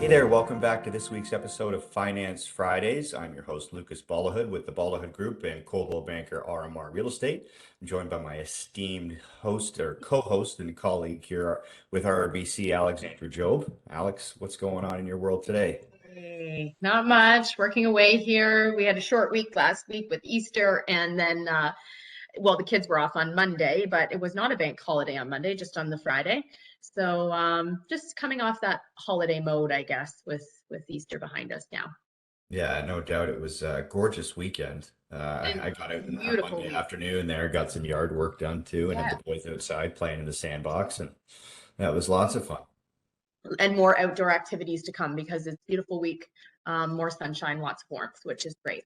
Hey there, welcome back to this week's episode of Finance Fridays. I'm your host, Lucas Ballahood with the Ballahood Group and Coldwell Banker RMR Real Estate. I'm joined by my esteemed host or co-host and colleague here with RBC, Alexandra Job. Alex, what's going on in your world today? Hey, not much. Working away here. We had a short week last week with Easter, and then, well, the kids were off on Monday, but it was not a bank holiday on Monday, just on the Friday. So, just coming off that holiday mode, I guess, with Easter behind us now. Yeah, no doubt it was a gorgeous weekend. And I got out on beautiful Monday week. afternoon there, got some yard work done too, and had Yeah. the boys outside playing in the sandbox, and that was lots of fun. And more outdoor activities to come because it's a beautiful week. More sunshine, lots of warmth, which is great.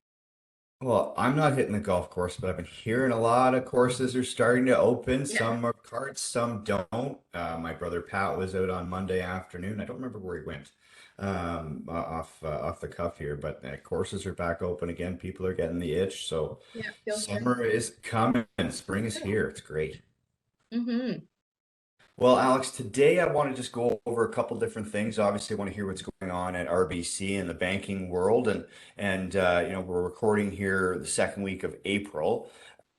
Well, I'm not hitting the golf course, but I've been hearing a lot of courses are starting to open. Yeah. Some are carts, some don't. My brother Pat was out on Monday afternoon. I don't remember where he went, off the cuff here, but courses are back open again. People are getting the itch, so Yeah, feels good. summer is coming. Spring is here. It's great. Mm-hmm. Well, Alex, today I want to just go over a couple different things. Obviously, I want to hear what's going on at RBC in the banking world, and we're recording here the second week of April.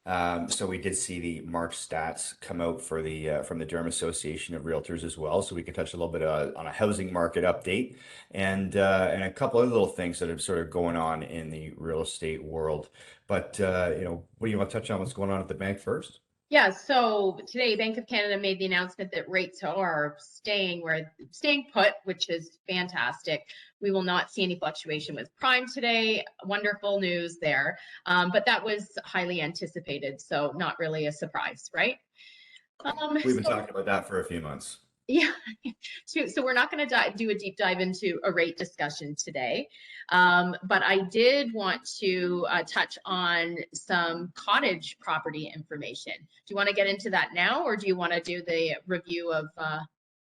So we did see the March stats come out for the from the Durham Association of Realtors as well. So we can touch a little bit on a housing market update and a couple other little things that are sort of going on in the real estate world. But what do you want to touch on? What's going on at the bank first? Yeah, so today Bank of Canada made the announcement that rates are staying put, which is fantastic. We will not see any fluctuation with prime today. Wonderful news there. But that was highly anticipated, so not really a surprise, right? We've been So talking about that for a few months. yeah, so we're not going to do a deep dive into a rate discussion today, but I did want to touch on some cottage property information. Do you want to get into that now, or do you want to do the review of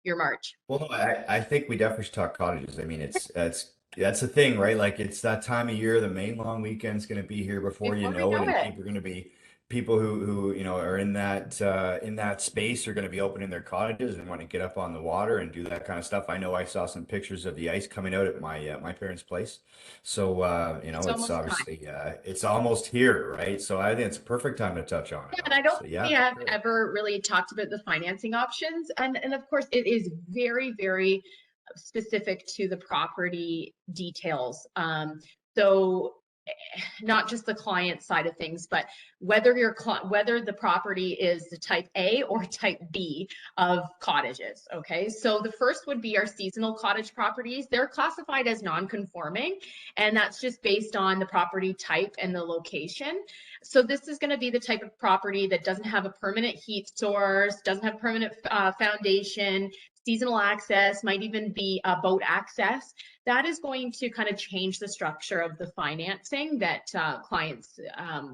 your March? Well, I think we definitely should talk cottages. I mean, it's that's the thing, right? Like it's that time of year, the main long weekend's going to be here before you Before we know it, know and it. people are going to be people who are in that space are going to be opening their cottages and want to get up on the water and do that kind of stuff. I know I saw some pictures of the ice coming out at my parents' place, so It's it's almost time. obviously it's almost here, right? So I think it's a perfect time to touch on it, Yeah, and I don't honestly. think Yeah, we for have sure. ever really talked about the financing options. And of course, it is very, very specific to the property details. So not just the client side of things, but whether the property is the type A or type B of cottages. Okay, so the first would be our seasonal cottage properties. They're classified as non-conforming, and that's just based on the property type and the location. So this is going to be the type of property that doesn't have a permanent heat source, doesn't have permanent foundation, seasonal access, might even be boat access. That is going to kind of change the structure of the financing that clients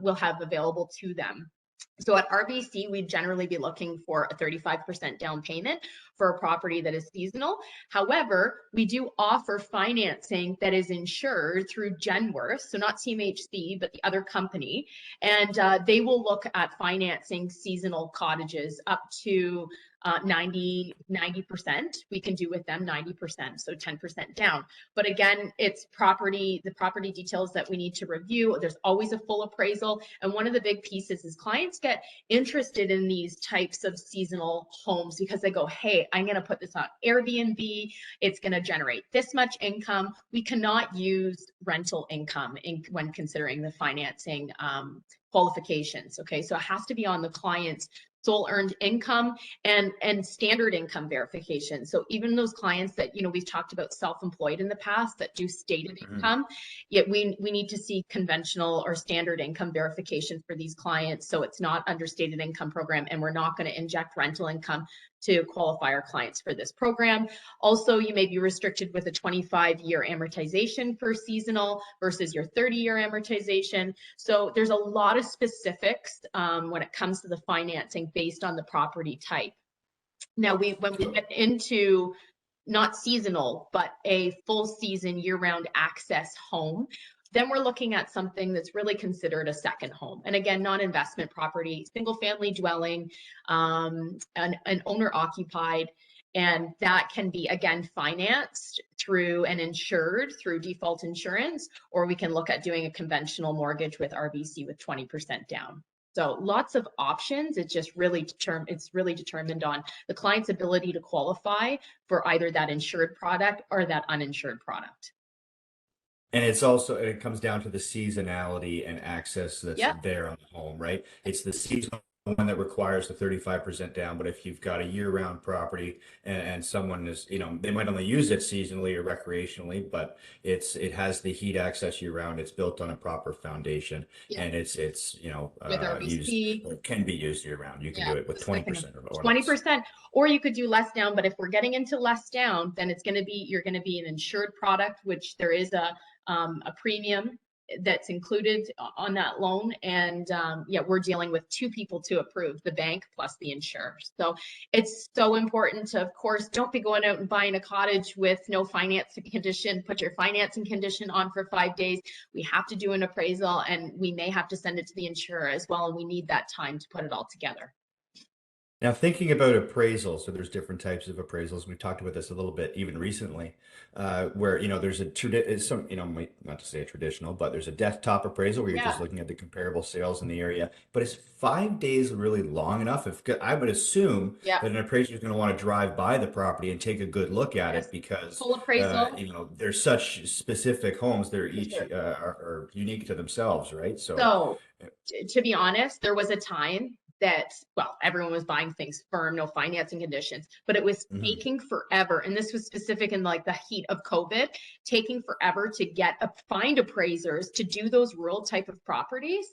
will have available to them. So at RBC, we'd generally be looking for a 35% down payment for a property that is seasonal. However, we do offer financing that is insured through Genworth, so not CMHC, but the other company. And they will look at financing seasonal cottages up to 90%. We can do with them 90%, so 10% down. But again, it's the property details that we need to review. There's always a full appraisal. And one of the big pieces is clients get interested in these types of seasonal homes because they go, hey, I'm going to put this on Airbnb. It's going to generate this much income. We cannot use rental income when considering the financing qualifications. Okay, so it has to be on the client's sole earned income and standard income verification. So even those clients that we've talked about self-employed in the past that do stated Mhm. income, yet we need to see conventional or standard income verification for these clients. So it's not under stated income program, and we're not going to inject rental income to qualify our clients for this program. Also, you may be restricted with a 25-year amortization for seasonal versus your 30-year amortization. So there's a lot of specifics when it comes to the financing based on the property type. Now, when we get into not seasonal, but a full season year-round access home, then we're looking at something that's really considered a second home. And again, non-investment property, single family dwelling, an owner occupied. And that can be, again, financed through and insured through default insurance, or we can look at doing a conventional mortgage with RBC with 20% down. So lots of options. It's really determined on the client's ability to qualify for either that insured product or that uninsured product. And it's also, it comes down to the seasonality and access that's Yeah, there on the home, right? It's the seasonal one that requires the 35% down, but if you've got a year-round property and someone is, they might only use it seasonally or recreationally, but it has the heat access year-round. It's built on a proper foundation, yeah. and it's With used, RBC, or it can be used year-round. You can yeah, do it with the second 20% or less. 20%, or you could do less down. But if we're getting into less down, then you're going to be an insured product, which there is a premium that's included on that loan. And yeah, we're dealing with two people to approve, the bank plus the insurer. So it's so important to, of course, don't be going out and buying a cottage with no financing condition. Put your financing condition on for 5 days. We have to do an appraisal, and we may have to send it to the insurer as well. And we need that time to put it all together. Now, thinking about appraisals, so there's different types of appraisals. We talked about this a little bit even recently, where there's some not to say a traditional, but there's a desktop appraisal where you're just Yeah. looking at the comparable sales in the area. But is 5 days really long enough? If I would assume Yeah. that an appraiser is going to want to drive by the property and take a good look at Yes. it because Full appraisal. there's such specific homes. They're For each sure. are unique to themselves, right? So, So to be honest, there was a time that, well, everyone was buying things firm, no financing conditions, but it was mhm. taking forever. And this was specific in like the heat of COVID, taking forever to find appraisers to do those rural type of properties,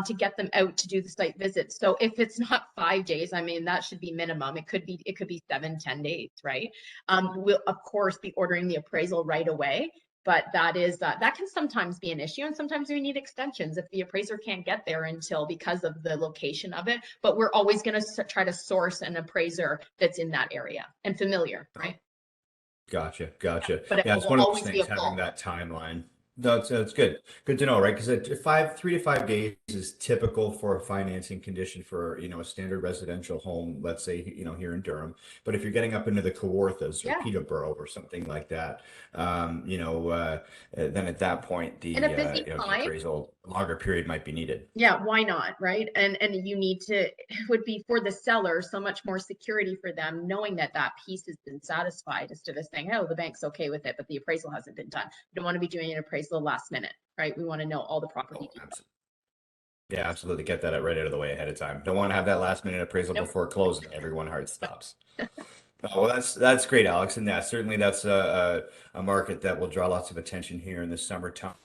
to get them out to do the site visits. So if it's not 5 days, I mean, that should be minimum. It could be 7, 10 days, right? We'll of course be ordering the appraisal right away, but that can sometimes be an issue, and sometimes we need extensions if the appraiser can't get there until, because of the location of it. But we're always going to try to source an appraiser that's in that area and familiar, right? Gotcha, gotcha. But it Yeah, it's will one of those always be a things having pull. that timeline. That's good. Good to know, right? Because 3 to 5 days is typical for a financing condition for, a standard residential home, let's say, here in Durham. But if you're getting up into the Kawarthas or Yeah. Peterborough or something like that, then at that point, In a busy the time, appraisal longer period might be needed. yeah, why not, right? And you need to, it would be for the seller so much more security for them knowing that that piece has been satisfied, instead of saying, oh, the bank's okay with it, but the appraisal hasn't been done. We don't want to be doing an appraisal last minute, right? We want to know all the property Oh, details. absolutely. Yeah, absolutely. Get that right out of the way ahead of time. Don't want to have that last minute appraisal Nope. before closing. Everyone heart stops. Oh, well, that's great, Alex, and yeah, certainly that's a market that will draw lots of attention here in the summertime,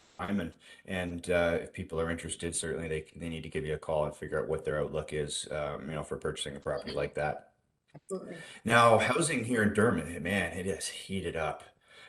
and if people are interested, certainly they need to give you a call and figure out what their outlook is, for purchasing a property like that. Absolutely. Now, housing here in Durham, man, it is heated up.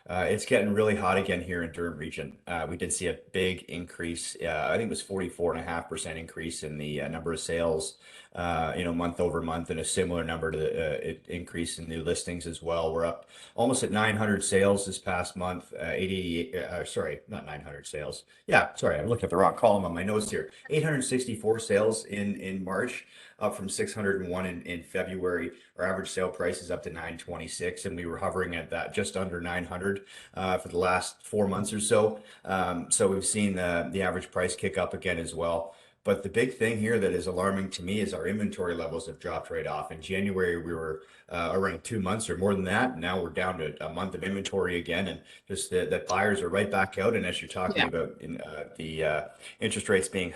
It's getting really hot again here in Durham region. We did see a big increase. I think it was 44.5% increase in the number of sales, month over month, and a similar number to the increase in new listings as well. We're up almost at 900 sales this past month. 88, sorry, not 900 sales. Yeah, sorry, I looked at the wrong column on my notes here. 864 sales in March, up from 601 in February. Our average sale price is up to 926, and we were hovering at that just under 900 for the last 4 months or so. So we've seen the average price kick up again as well. But the big thing here that is alarming to me is our inventory levels have dropped right off. In January, we were around 2 months or more than that. Now we're down to a month of inventory again, and just that buyers are right back out. And as you're talking Yeah. about the interest rates being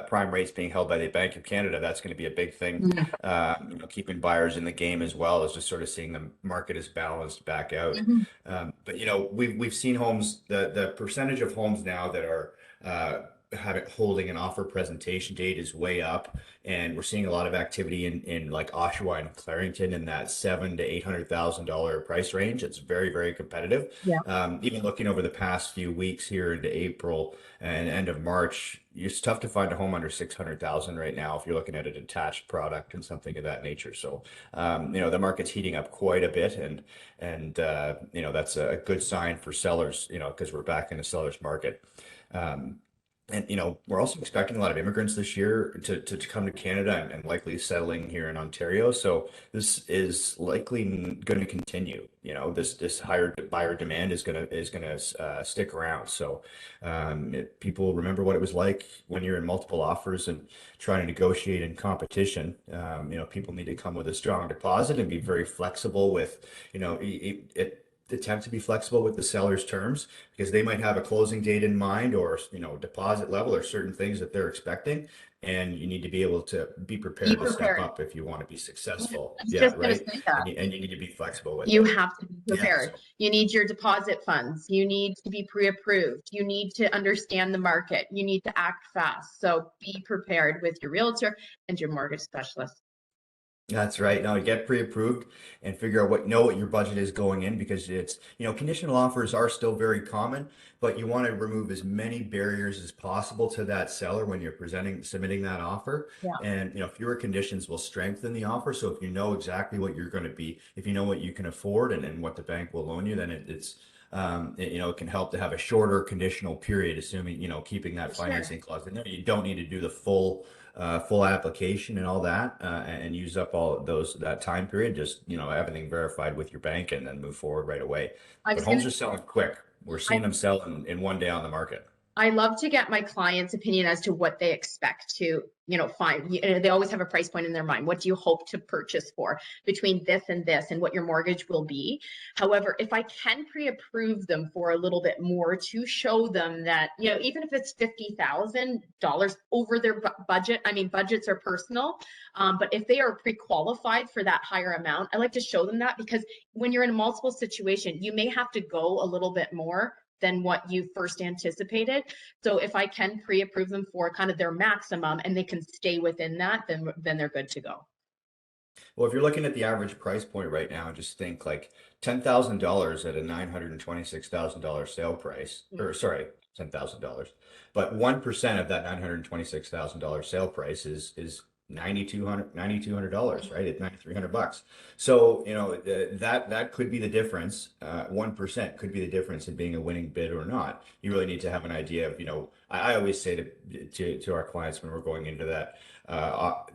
prime rates being held by the Bank of Canada, that's going to be a big thing. Mhm. Keeping buyers in the game as well as just sort of seeing the market is balanced back out. Mhm. But we've seen homes, the percentage of homes now that are holding an offer presentation date is way up, and we're seeing a lot of activity in like Oshawa and Clarington in that $700,000 to $800,000 price range. It's very, very competitive. Yeah. Even looking over the past few weeks here into April and end of March, it's tough to find a home under 600,000 right now if you're looking at a detached product and something of that nature. So, the market's heating up quite a bit, and that's a good sign for sellers, because we're back in the seller's market. Um, And we're also expecting a lot of immigrants this year to come to Canada and likely settling here in Ontario. So this is likely going to continue. This higher buyer demand is gonna stick around. So people remember what it was like when you're in multiple offers and trying to negotiate in competition. People need to come with a strong deposit and be very flexible with, attempt to be flexible with the seller's terms because they might have a closing date in mind or deposit level or certain things that they're expecting, and you need to be able to be Be prepared to step prepared. up if you want to be Yeah, successful. I was Yeah, just going to right. say and that. you need to be flexible with You it. have to be Yeah, prepared. so You need your deposit funds. You need to be pre-approved. You need to understand the market. You need to act fast. So be prepared with your realtor and your mortgage specialist. that's right. Now get pre-approved and figure out what your budget is going in, because it's, conditional offers are still very common, but you want to remove as many barriers as possible to that seller when you're submitting that offer. Yeah, And, fewer conditions will strengthen the offer. So if you know exactly what you're going to be, if you know what you can afford and what the bank will loan you, then it can help to have a shorter conditional period, assuming, keeping for that sure. financing clause in there. You don't need to do the full application and all that, and use up all that time period. Just, everything verified with your bank and then move forward right away. I But was going homes to are selling quick. We're I seeing them sell in 1 day on the market. I love to get my clients' opinion as to what they expect to, find. They always have a price point in their mind. What do you hope to purchase for between this and what your mortgage will be? However, if I can pre-approve them for a little bit more to show them that, even if it's $50,000 over their budget, I mean, budgets are personal, but if they are pre-qualified for that higher amount, I like to show them that, because when you're in a multiple situation, you may have to go a little bit more than what you first anticipated. So if I can pre-approve them for kind of their maximum and they can stay within that, then they're good to go. Well, if you're looking at the average price point right now, just think like $10,000 at a $926,000 sale price, Mm. or sorry, $10,000. But 1% of that $926,000 sale price is $9,200, right? At $9,300. So, that could be the difference. 1% could be the difference in being a winning bid or not. You really need to have an idea of, I always say to our clients when we're going into that,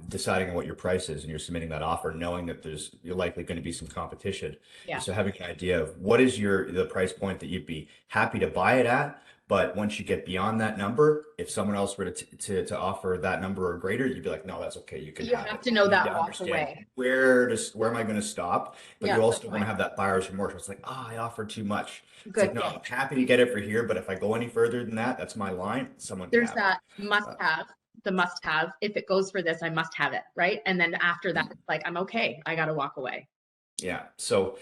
deciding on what your price is and you're submitting that offer, knowing that you're likely going to be some competition. Yeah. So having an idea of what is the price point that you'd be happy to buy it at. But once you get beyond that number, if someone else were to offer that number or greater, you'd be like, no, that's okay, you can You have have it. to know You need to that walk understand away. where am I going to stop? But Yeah, you good also want to point. have that buyer's remorse. It's like, I offered too much. It's like, Good. no, Yeah. I'm happy to get it for here, but if I go any further than that, that's my line. Someone can There's have it. that must Uh, have, the must have. If it goes for this, I must have it. Right. And then after that, it's like, I'm okay. I got to walk away. Yeah. So,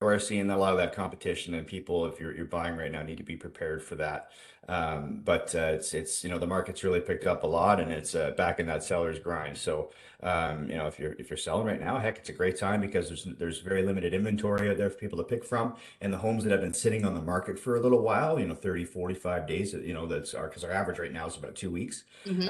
we're seeing a lot of that competition, and people, if you're buying right now, need to be prepared for that. But it's the market's really picked up a lot, and it's back in that seller's grind. So, if you're selling right now, heck, it's a great time because there's very limited inventory out there for people to pick from, and the homes that have been sitting on the market for a little while, 30, 45 days, because our average right now is about 2 weeks. Hmm.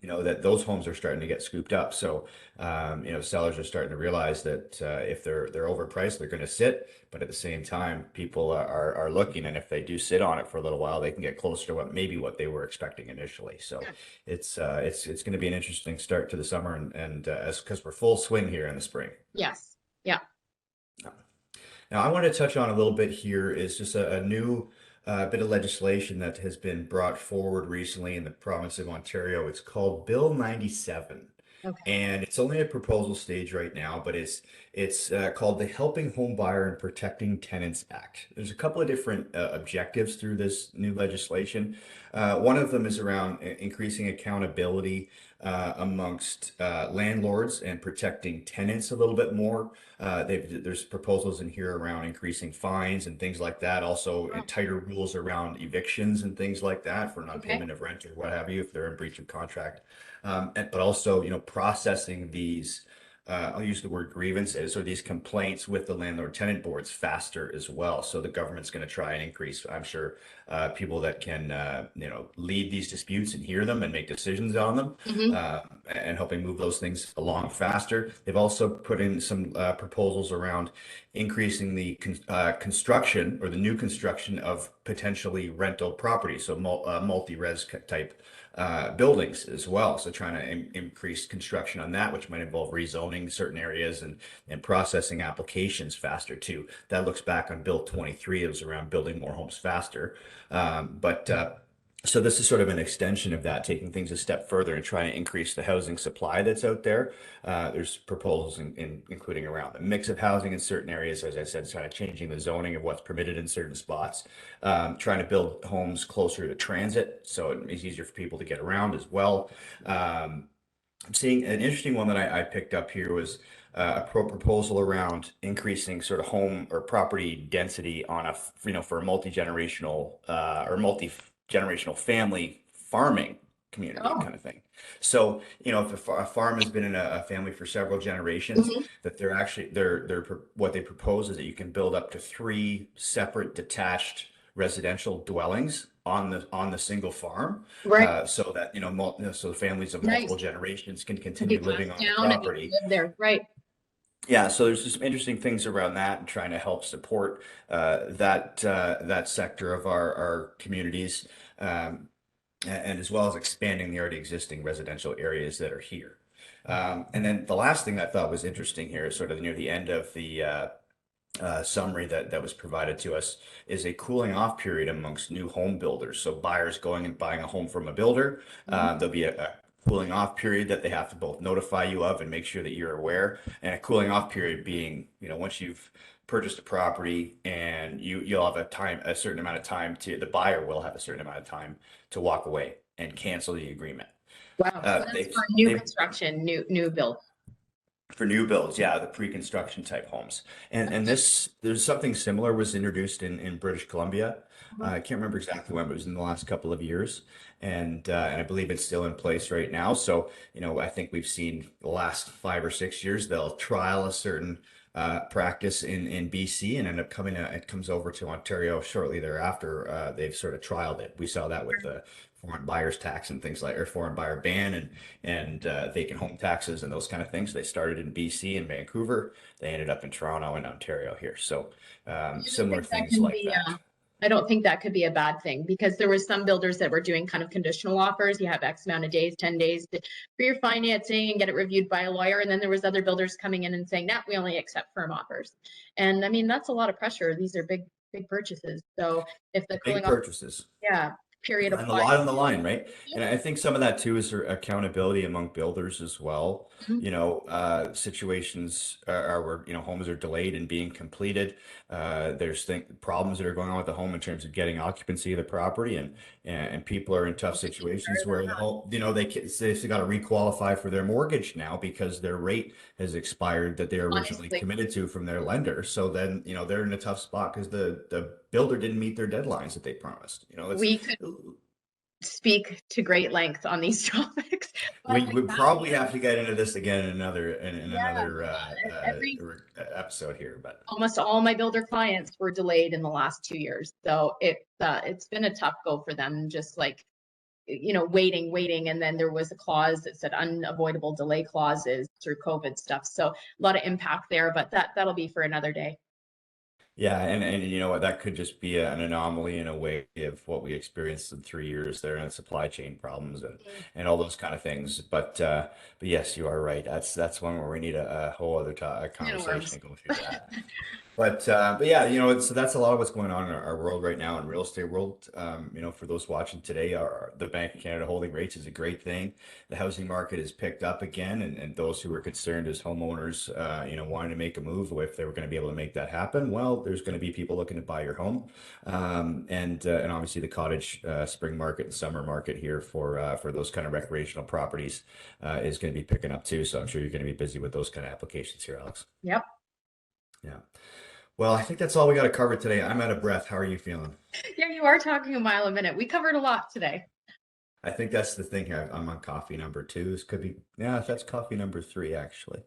That those homes are starting to get scooped up. So, sellers are starting to realize that if they're overpriced, they're going to sit. But at the same time, people are looking, and if they do sit on it for a little while, they can get closer to what they were expecting initially. So it's going to be an interesting start to the summer, and as because we're full swing here in the spring. Yes. Yeah. Now, I want to touch on a little bit here is just a new bit of legislation that has been brought forward recently in the province of Ontario. It's called Bill 97. Okay. And it's only a proposal stage right now, but it's called the Helping Home Buyer and Protecting Tenants Act. There's a couple of different objectives through this new legislation. One of them is around increasing accountability amongst landlords and protecting tenants a little bit more. There's proposals in here around increasing fines and things like that. Also, Oh, tighter rules around evictions and things like that for okay. non-payment of rent or what have you if they're in breach of contract. But also, processing these, I'll use the word grievances or these complaints with the landlord tenant boards faster as well. So the government's going to try and increase, I'm sure, people that can, lead these disputes and hear them and make decisions on them, Hmm. and helping move those things along faster. They've also put in some proposals around increasing the construction or the new construction of potentially rental properties, so multi-res type buildings as well. So trying to increase construction on that, which might involve rezoning certain areas and processing applications faster too. That looks back on Bill 23. It was around building more homes faster. But so this is sort of an extension of that, taking things a step further and trying to increase the housing supply that's out there. There's proposals including around the mix of housing in certain areas, as I said, kind of changing the zoning of what's permitted in certain spots, trying to build homes closer to transit so it makes it easier for people to get around as well. I'm seeing an interesting one that I picked up here was a proposal around increasing sort of home or property density on for a multi-generational or multi-generational family farming community Oh, kind of thing. So, if a farm has been in a family for several generations, mhm. that they're actually what they propose is that you can build up to three separate detached residential dwellings on the single farm, Right. so that so the families of multiple Nice. generations can Can be continue living passed on the down and you can property. live there. Right. Yeah, so there's just some interesting things around that and trying to help support that sector of our communities, um, and as well as expanding the already existing residential areas that are here. And then the last thing I thought was interesting here, sort of near the end of the summary that was provided to us, is a cooling off period amongst new home builders. So buyers going and buying a home from a builder, Mhm. there'll be a cooling off period that they have to both notify you of and make sure that you're aware. And a cooling off period being, once you've purchased a property and you'll have a certain amount of time the buyer will have a certain amount of time to walk away and cancel the agreement. Wow. So that's They've for new they've construction, new build. For new builds, yeah, the pre-construction type homes. And there's something similar was introduced in British Columbia. I can't remember exactly when, but it was in the last couple of years. And I believe it's still in place right now. So, I think we've seen the last 5 or 6 years, they'll trial a certain practice in BC and end up it comes over to Ontario shortly thereafter. They've sort of trialed it. We saw that with the foreign buyers tax and things like, or foreign buyer ban and vacant home taxes and those kind of things. They started in BC and Vancouver. They ended up in Toronto and Ontario here. So I don't similar think that things can like be, that. I don't think that could be a bad thing because there was some builders that were doing kind of conditional offers. You have X amount of days, 10 days for your financing and get it reviewed by a lawyer. And then there was other builders coming in and saying, no, we only accept firm offers. And I mean, that's a lot of pressure. These are big purchases. So if the Big cooling off, purchases. yeah, period And a applies. lot on the line, right? Yep. And I think some of that too is accountability among builders as well. Mhm. Situations are where, homes are delayed in being completed. There's problems that are going on with the home in terms of getting occupancy of the property, and people are in tough situations where the home, they've got to requalify for their mortgage now because their rate has expired that they originally Honestly, committed to from their lender. So then, they're in a tough spot because the builder didn't meet their deadlines that they promised. It's we could speak to great length on these topics, but we would probably have to get into this again in yeah, another every episode here, but almost all my builder clients were delayed in the last 2 years. So it's been a tough go for them, just like, waiting. And then there was a clause that said unavoidable delay clauses through COVID stuff. So a lot of impact there, but that'll be for another day. yeah, and you know what, that could just be an anomaly in a way of what we experienced in 3 years there and supply chain problems and all those kind of things. But yes, you are right. That's one where we need a whole other Can of conversation worms. to go through that. But yeah, so that's a lot of what's going on in our world right now in real estate world. For those watching today, the Bank of Canada holding rates is a great thing. The housing market has picked up again, and those who were concerned as homeowners, wanting to make a move, if they were going to be able to make that happen, well, there's going to be people looking to buy your home, and obviously the cottage spring market and summer market here for those kind of recreational properties is going to be picking up too. So I'm sure you're going to be busy with those kind of applications here, Alex. Yep. Yeah. Well, I think that's all we got to cover today. I'm out of breath. How are you feeling? Yeah, you are talking a mile a minute. We covered a lot today. I think that's the thing here. I'm on coffee number two. This could be, yeah, that's coffee number three, actually.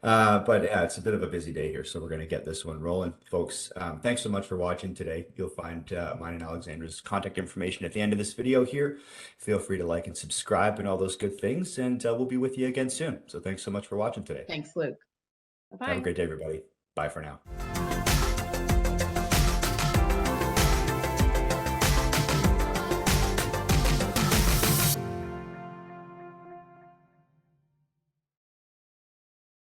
But yeah, it's a bit of a busy day here, so we're going to get this one rolling. Folks, thanks so much for watching today. You'll find mine and Alexandra's contact information at the end of this video here. Feel free to like and subscribe and all those good things, and we'll be with you again soon. So thanks so much for watching today. Thanks, Luke. Have a Bye-bye. great day, everybody. Bye for now.